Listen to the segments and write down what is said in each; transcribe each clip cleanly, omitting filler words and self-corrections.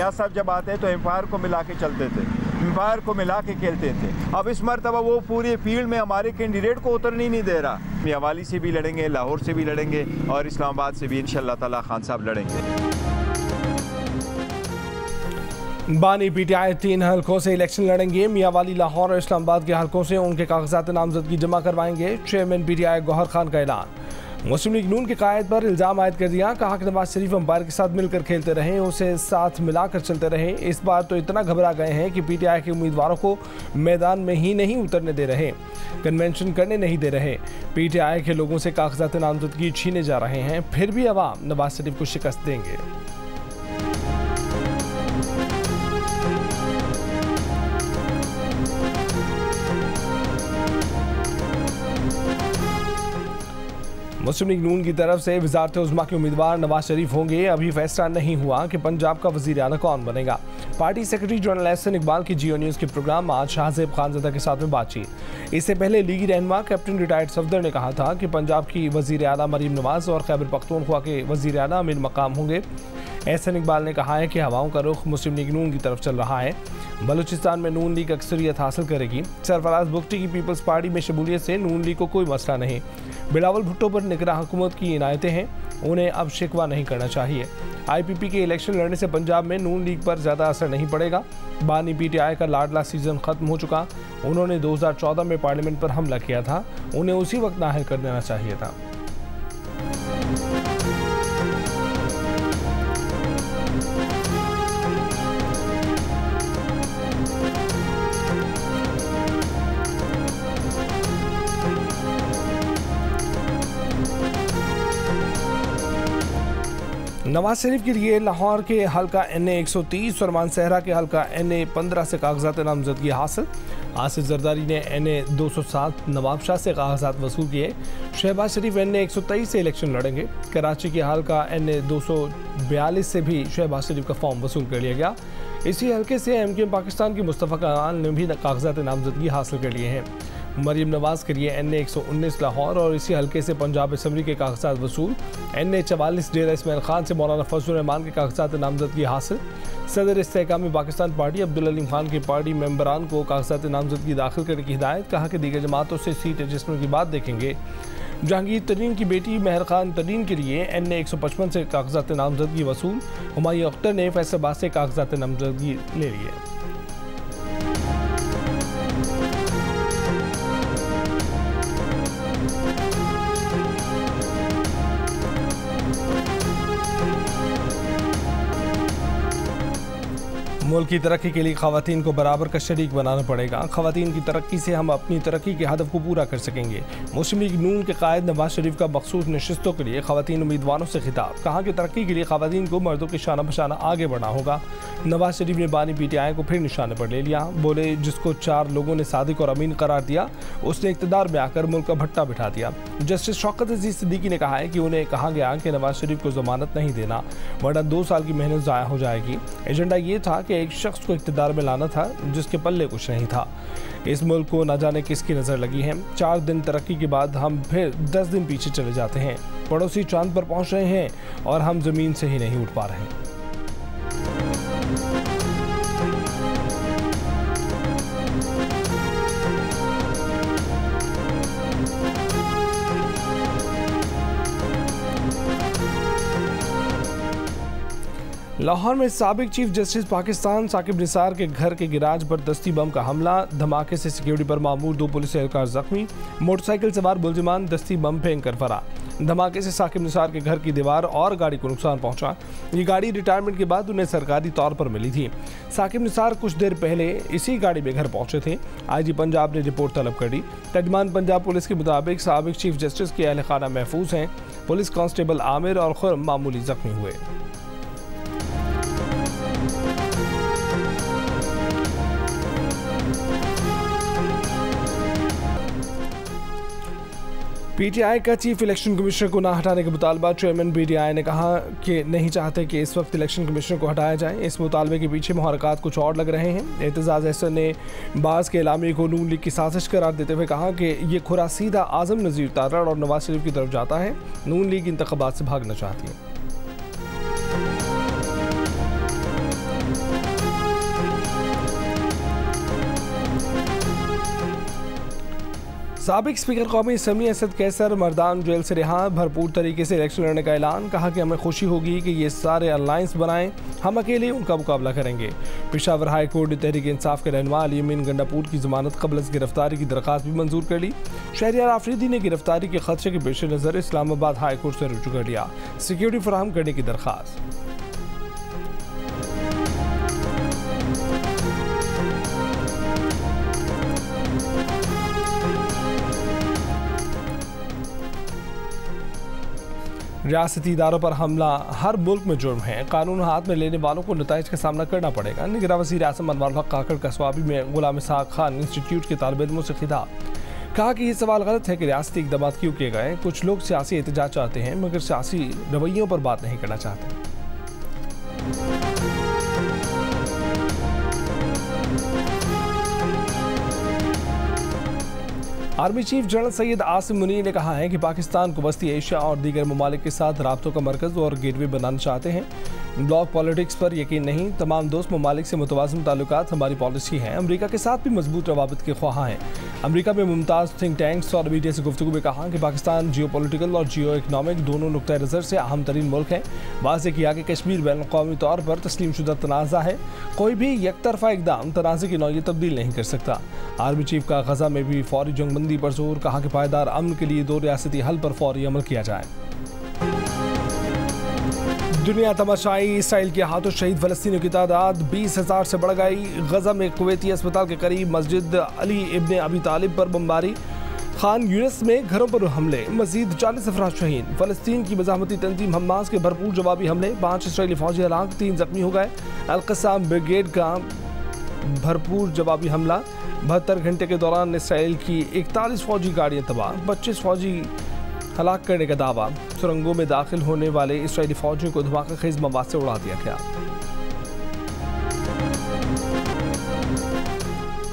नियाज़ साहब जब आते तो एम्पायर को मिला के चलते थे, एम्पायर को मिला के खेलते थे। अब इस मरतबा वो पूरे फील्ड में हमारे कैंडिडेट को उतरने नहीं दे रहा। मियांवाली से भी लड़ेंगे, लाहौर से भी लड़ेंगे और इस्लामाबाद से भी इंशाअल्लाह ताला खान साहब लड़ेंगे। बानी पीटीआई 3 हलकों से इलेक्शन लड़ेंगे। मियांवाली, लाहौर और इस्लामाबाद के हलकों से उनके कागजात नामजदगी जमा करवाएंगे। चेयरमैन पीटीआई गौहर खान का ऐलान। मुस्लिम लीग नून के कायद पर इल्ज़ाम आयद कर दिया। कहा कि नवाज शरीफ अंपायर के साथ मिलकर खेलते रहे, उसे साथ मिलाकर चलते रहे। इस बार तो इतना घबरा गए हैं कि पीटीआई के उम्मीदवारों को मैदान में ही नहीं उतरने दे रहे, कन्वेंशन करने नहीं दे रहे। पीटीआई के लोगों से कागजात नामजदगी छीने जा रहे हैं, फिर भी अवाम नवाज शरीफ को शिकस्त देंगे। मुस्लिम लीग नून की तरफ से वज़ारत उज़्मा के उम्मीदवार नवाज शरीफ होंगे। अभी फैसला नहीं हुआ कि पंजाब का वज़ीर आला कौन बनेगा। Party secretary general Ahsan Iqbal की जियो न्यूज़ के प्रोग्राम में आज शाहज़ेब खानज़ादा के साथ में बातचीत। इससे पहले लीगी रहनुमा कैप्टन रिटायर्ड सफदर ने कहा था कि पंजाब की वज़ीर आला मरीम नवाज और खैबर पख्तूनख्वा के वज़ीर आला अमीन मकाम होंगे। एहसन इकबाल ने कहा है कि हवाओं का रुख मुस्लिम लीग नून की तरफ चल रहा है। बलूचिस्तान में नून लीग अक्सरियत हासिल करेगी। सरफराज बुगटी की पीपल्स पार्टी में शमूलियत से नून लीग को कोई मसला नहीं। बिलावल भुट्टो पर निगरान हुकूमत की इनायतें हैं, उन्हें अब शिकवा नहीं करना चाहिए। IPP के इलेक्शन लड़ने से पंजाब में नून लीग पर ज़्यादा असर नहीं पड़ेगा। बानी पीटीआई का लाडला सीजन खत्म हो चुका। उन्होंने 2014 में पार्लियामेंट पर हमला किया था, उन्हें उसी वक्त नाअहल कर देना चाहिए था। नवाज शरीफ के लिए लाहौर के हल्का NA 130 और मानसहरा के हल्का NA 15 से कागजात नामजदगी हासिल। आसिफ जरदारी ने NA 207 नवाब शाह से कागजात वसूल किए। शहबाज शरीफ NA 123 से इलेक्शन लड़ेंगे। कराची के हल्का NA 242 से भी शहबाज शरीफ का फॉर्म वसूल कर लिया गया। इसी हल्के से MKM पाकिस्तान की मुस्तफ़ा कमाल ने भी कागजात नामजदगी हासिल कर लिए हैं। मरीम नवाज के लिए NA 119 लाहौर और इसी हल्के से पंजाब असम्बली के कागजात वसूल। NA 44 डेरा इस्माइल खान से मौलाना फजलुर रहमान के कागजात नामजदगी हासिल। सदर इस्तेहकामी पाकिस्तान पार्टी अब्दुल अलीम खान की पार्टी मेंबरान को कागजात नामजदगी दाखिल करने की हिदायत। कहा कि दीगर जमातों से सीट एडजस्टमेंट की बात देखेंगे। जहांगीर तरीन की बेटी मेहर खान तरीन के लिए NA 155 से कागजात नामजदगी वसूल। हुमायूं अख्तर ने फैसलाबाद से कागजात नामजदगी ले लिए। मुल्क की तरक्की के लिए ख़वातीन को बराबर का शरीक बनाना पड़ेगा। ख़वातीन की तरक्की से हम अपनी तरक्की के हदफ को पूरा कर सकेंगे। मुस्लिम लीग नून के कायद नवाज शरीफ का मखसूस नशिस्तों के लिए ख़वातीन उम्मीदवारों से खिताब। कहा कि तरक्की के लिए ख़वातीन को मर्दों के शाना बशाना आगे बढ़ना होगा। नवाज शरीफ ने बानी पीटीआई को फिर निशाने पर ले लिया। बोले, जिसको 4 लोगों ने सादिक और अमीन करार दिया, उसने इक़्तिदार में आकर मुल्क का भट्टा बिठा दिया। जस्टिस शौकत अजीज़ सिद्दीकी ने कहा है कि उन्हें कहा गया कि नवाज शरीफ को ज़मानत नहीं देना, वरना 2 साल की मेहनत ज़ाया हो जाएगी। एजेंडा ये था कि एक शख्स को इक़्तिदार में लाना था जिसके पल्ले कुछ नहीं था। इस मुल्क को न जाने किसकी नज़र लगी है। 4 दिन तरक्की के बाद हम फिर 10 दिन पीछे चले जाते हैं। पड़ोसी चांद पर पहुंच रहे हैं और हम ज़मीन से ही नहीं उठ पा रहे। लाहौर में साबिक चीफ जस्टिस पाकिस्तान साकिब निसार के घर के गिराज पर दस्ती बम का हमला। धमाके से सिक्योरिटी पर मामूर 2 पुलिस एहलकार जख्मी। मोटरसाइकिल सवार मुलजिमान दस्ती बम फेंक कर फरार। धमाके से साकिब निसार के घर की दीवार और गाड़ी को नुकसान पहुंचा। ये गाड़ी रिटायरमेंट के बाद उन्हें सरकारी तौर पर मिली थी। साकिब निसार कुछ देर पहले इसी गाड़ी में घर पहुंचे थे। IG पंजाब ने रिपोर्ट तलब कर दी। तर्जुमान पंजाब पुलिस के मुताबिक साबिक चीफ जस्टिस के अहल खाना महफूज हैं। पुलिस कांस्टेबल आमिर और खुर्म मामूली जख्मी हुए। पीटीआई का चीफ इलेक्शन कमिश्नर को ना हटाने का मुतालबा। चेयरमैन पीटीआई ने कहा कि नहीं चाहते कि इस वक्त इलेक्शन कमिश्नर को हटाया जाए। इस मुतालबे के पीछे मुहरकात कुछ और लग रहे हैं। एतजाज़ अहसन ने बाज़ के एलामी को नून लीग की साजिश करार देते हुए कहा कि ये खुरा सीधा आज़म नज़ीर तारड़ और नवाज शरीफ की तरफ जाता है। नून लीग इंतखाबात से भागना चाहती है। साबिक स्पीकर कौमी असम्बली असद कैसर मर्दान जेल से रिहा, भरपूर तरीके से इलेक्शन लड़ने का ऐलान। कहा कि हमें खुशी होगी कि ये सारे अलायंस बनाएं, हम अकेले उनका मुकाबला करेंगे। पेशावर हाई कोर्ट ने तहरीक इंसाफ के रहनुमा अली अमीन गंडापुर की जमानत कबल गिरफ्तारी की दरख्वास्त भी मंजूर कर ली। शहरियार आफरीदी ने गिरफ्तारी के खदशे के पेश नज़र इस्लामाबाद हाई कोर्ट से रुजू कर लिया सिक्योरिटी फराहम करने की दरख्वास्त। रियासती इदारों पर हमला हर मुल्क में जुर्म है, कानून हाथ में लेने वालों को नताइज का सामना करना पड़ेगा। निगरान वज़ीर आज़म अनवारुल हक काकड़ कसवाबी में गुलाम इसहाक खान इंस्टीट्यूट के तालिब इल्मों से खिताब। कहा कि ये सवाल गलत है कि रियासती इक़दाम क्यों किए गए। कुछ लोग सियासी एहतजाज चाहते हैं मगर सियासी रवैयों पर बात नहीं करना चाहते। Army chief general Syed Asim Munir ने कहा है कि पाकिस्तान को वस्ती एशिया और दीगर ममालिक के साथ राब्तों का मरकज़ और गेटवे बनाना चाहते हैं। ब्लॉक पॉलिटिक्स पर यकीन नहीं, तमाम दोस्त ममालिक से मुतवाज़िन ताल्लुकात हमारी पॉलिसी है। अमरीका के साथ भी मजबूत रवाबित के ख्वाह हैं। अमरीका में मुमताज़ थिंक टैंक्स और मीडिया से गुफ्तगू में कहा कि पाकिस्तान जियो पॉलिटिकल और जियो इकनॉमिक दोनों नुक्ता नज़र से अहम तरीन मुल्क है। वाज़े किया कि कश्मीर बैनुल-अक़वामी तौर पर तस्लीम शुदा तनाज़ा है, कोई भी यकतरफा इक़दाम तनाज़े की नौइयत तब्दील नहीं कर सकता। आर्मी चीफ का गजा में भी फौरी जंगबंदी पर जोर। कहा कि पायदार अमन के लिए दो रियासती हल पर फौरी अमल किया जाए। दुनिया तमाशाई, इसराइल के हाथों शहीद फ़लस्तीनियों की तादाद 20,000 से बढ़ गई। गजा में कुवैती अस्पताल के करीब मस्जिद अली इब्ने अबी तालिब पर बमबारी। खान यूनिस में घरों पर हमले, मजीद 40 अफराद शहीद। फ़लस्तीन की मज़ाहमती तंजीम हमास के भरपूर जवाबी हमले, 5 इसराइली फौजी हलाक, 3 जख्मी हो गए। अल-क़स्साम ब्रिगेड का भरपूर जवाबी हमला। 72 घंटे के दौरान इसराइल की 41 फौजी गाड़ियां तबाह, 25 फौजी हलाक करने का दावा। सुरंगों में दाखिल होने वाले इसराइली फौजियों को धमाका खेज मवाद से उड़ा दिया गया।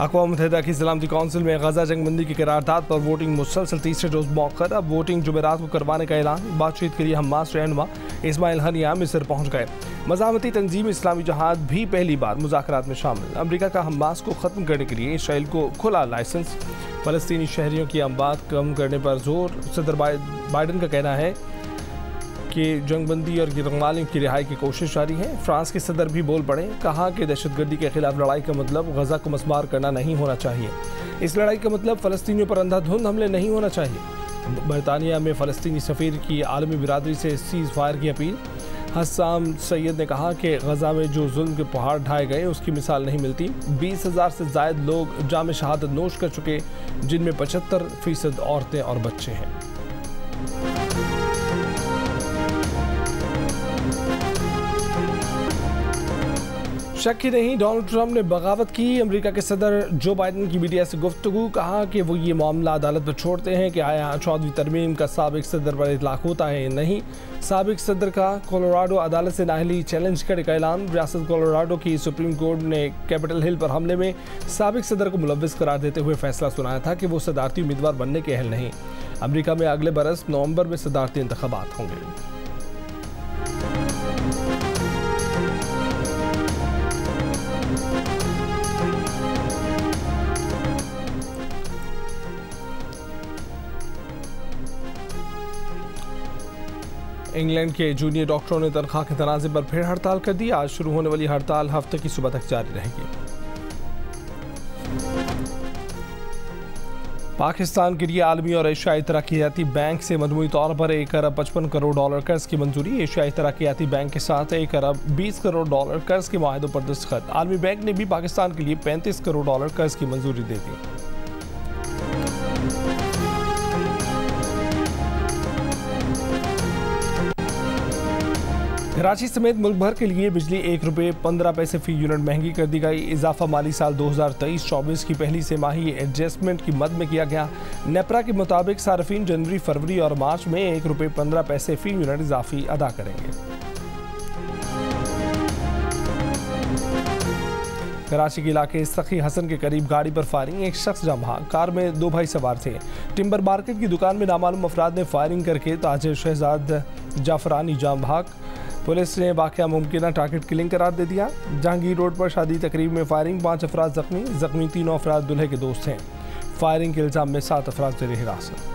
अक़वाम मुत्तहिदा की सलामती कौंसिल में गजा जंगबंदी की करारदाद पर वोटिंग मुसलसल तीसरे रोज मौखर। अब वोटिंग जुमेरात को करवाने का ऐलान। बातचीत के लिए हमास रहनुमा इस्माइल हनिया मिस्र पहुंच गए। मज़ाहमती तंजीम इस्लामी जहाद भी पहली बार मुज़ाकरात में शामिल। अमरीका का हमास को ख़त्म करने के लिए इसराइल को खुला लाइसेंस। फ़लस्तीनी शहरियों की आमदाद कम करने पर जोर। सदर बाइडन का कहना है कि जंगबंदी और गिरफ्तारियों की रिहाई की कोशिश जारी है। फ्रांस के सदर भी बोल पड़े। कहा कि दहशतगर्दी के खिलाफ लड़ाई का मतलब गजा को मस्मार करना नहीं होना चाहिए। इस लड़ाई का मतलब फ़लस्तीनियों पर अंधाधुंध हमले नहीं होना चाहिए। बरतानिया में फ़लस्तीनी सफ़ीर की आलमी बिरादरी से सीज़ फायर की अपील। हस्साम सैयद ने कहा कि गजा में जो जुल्म के पहाड़ ढाए गए उसकी मिसाल नहीं मिलती। 20,000 से ज़ायद लोग जाम शहादत नोश कर चुके, जिनमें 75% औरतें और बच्चे हैं। शक ही नहीं, डोनाल्ड ट्रंप ने बगावत की। अमेरिका के सदर जो बाइडन की मीडिया से गुफ्तगू। कहा कि वो ये मामला अदालत पर छोड़ते हैं कि आया 14वीं तरमीम का साबिक सदर पर इतलाक होता है या नहीं। साबिक सदर का कोलोराडो अदालत से नाअहली चैलेंज करने का ऐलान। रियासत कोलोराडो की सुप्रीम कोर्ट ने कैपिटल हिल पर हमले में साबिक सदर को मुलव्विस करार देते हुए फैसला सुनाया था कि वो सदारती उम्मीदवार बनने के अहल नहीं। अमेरिका में अगले बरस नवंबर में सदारती इंतखाबात होंगे। इंग्लैंड के जूनियर डॉक्टरों ने तनख्वाह के तनाज़े पर फिर हड़ताल कर दी। आज शुरू होने वाली हड़ताल हफ्ते की सुबह तक जारी रहेगी। पाकिस्तान के लिए आलमी और एशियाई तरक्याती बैंक से मजमूई तौर पर 1 अरब 55 करोड़ डॉलर कर्ज की मंजूरी। एशियाई तरक्याती बैंक के साथ 1 अरब 20 करोड़ डॉलर कर्ज के माहिदों पर दस्तखत। आलमी बैंक ने भी पाकिस्तान के लिए 35 करोड़ डॉलर कर्ज की मंजूरी दे दी। कराची समेत मुल्क भर के लिए बिजली 1 रुपये 15 पैसे फी यूनिट महंगी कर दी गई। इजाफा माली साल 2023-24 की पहली तिमाही एडजस्टमेंट की मद में किया गया। नेपरा के मुताबिक सार्फिन जनवरी, फरवरी और मार्च में 1 रुपये 15 पैसे फी यूनिट इजाफी अदा करेंगे। कराची के इलाके सखी हसन के करीब गाड़ी पर फायरिंग, एक शख्स जाम भाग। कार में 2 भाई सवार थे। टिम्बर मार्केट की दुकान में नामालूम अफराद ने फायरिंग करके ताजिर शहजाद जाफरानी जाम भाग। पुलिस ने वाक़या मुमकिन टारगेट किलिंग करार दे दिया। जहांगीर रोड पर शादी तकरीब में फायरिंग, 5 अफराद जख्मी 3 अफराद दूल्हे के दोस्त हैं। फायरिंग के इल्जाम में 7 अफराद जेर हिरासत।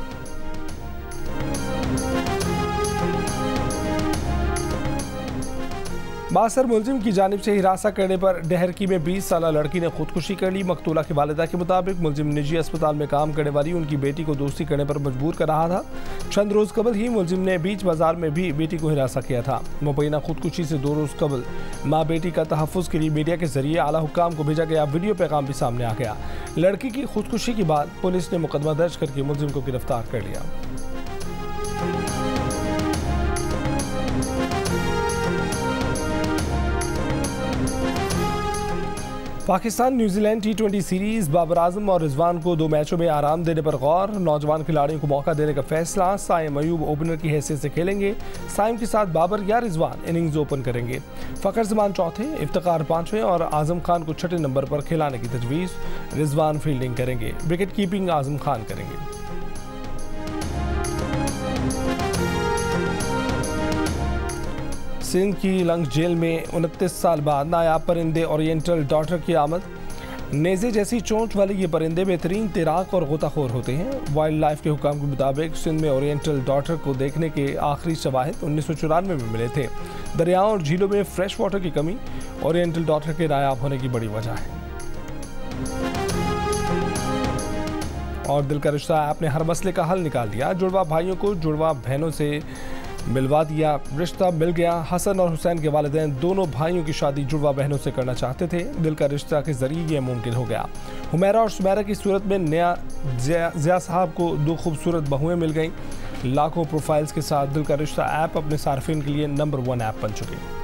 बासर मुलजिम की जानिब से हिरासत करने पर डहरकी में 20 साल लड़की ने खुदकुशी कर ली। मकतूला की वालिदा के मुताबिक मुलजिम निजी अस्पताल में काम करने वाली उनकी बेटी को दोस्ती करने पर मजबूर कर रहा था। चंद रोज कबल ही मुलजिम ने बीच बाजार में भी बेटी को हिरासत किया था। मुबैना खुदकुशी से 2 रोज कबल माँ बेटी का तहफ़्फ़ुज़ के लिए मीडिया के जरिए आला हुक्काम को भेजा गया वीडियो पैगाम भी सामने आ गया। लड़की की खुदकुशी के बाद पुलिस ने मुकदमा दर्ज करके मुलजिम को गिरफ्तार कर लिया। Pakistan New Zealand T20 series Babar Azam और रिजवान को 2 मैचों में आराम देने पर गौर। नौजवान खिलाड़ियों को मौका देने का फैसला। साइम अयूब ओपनर की हैसियत से खेलेंगे। साइम के साथ बाबर या रिजवान इनिंग्स ओपन करेंगे। फ़खर जमान चौथे, इफ्तिकार 5वें और आजम खान को 6ठे नंबर पर खिलाने की तजवीज़। रिजवान फील्डिंग करेंगे। विकेट कीपिंग आजम खान करेंगे। सिंध की लंग जेल में 29 साल बाद नायाब परिंदे ओरिएंटल डॉटर की आमद। नेज़े जैसी चोंच वाले ये परिंदे बेहतरीन तैराक और गोताखोर होते हैं। वाइल्ड लाइफ के हुक्म के मुताबिक सिंध में ओरिएंटल डॉटर को देखने के आखिरी शवाहिद 1994 में मिले थे। दरियाओं और झीलों में फ्रेश वाटर की कमी ओरिएंटल डॉटर के नायाब होने की बड़ी वजह है। और दिल का रिश्ता ऐप ने हर मसले का हल निकाल दिया। जुड़वा भाइयों को जुड़वा बहनों से मिलवा दिया। रिश्ता मिल गया। हसन और हुसैन के वालिदैन दोनों भाइयों की शादी जुड़वा बहनों से करना चाहते थे। दिल का रिश्ता के जरिए यह मुमकिन हो गया। हुमैरा और सुमैरा की सूरत में नया ज़िया साहब को 2 खूबसूरत बहुएं मिल गईं। लाखों प्रोफाइल्स के साथ दिल का रिश्ता ऐप अपने सार्फिन के लिए नंबर 1 ऐप बन चुके हैं।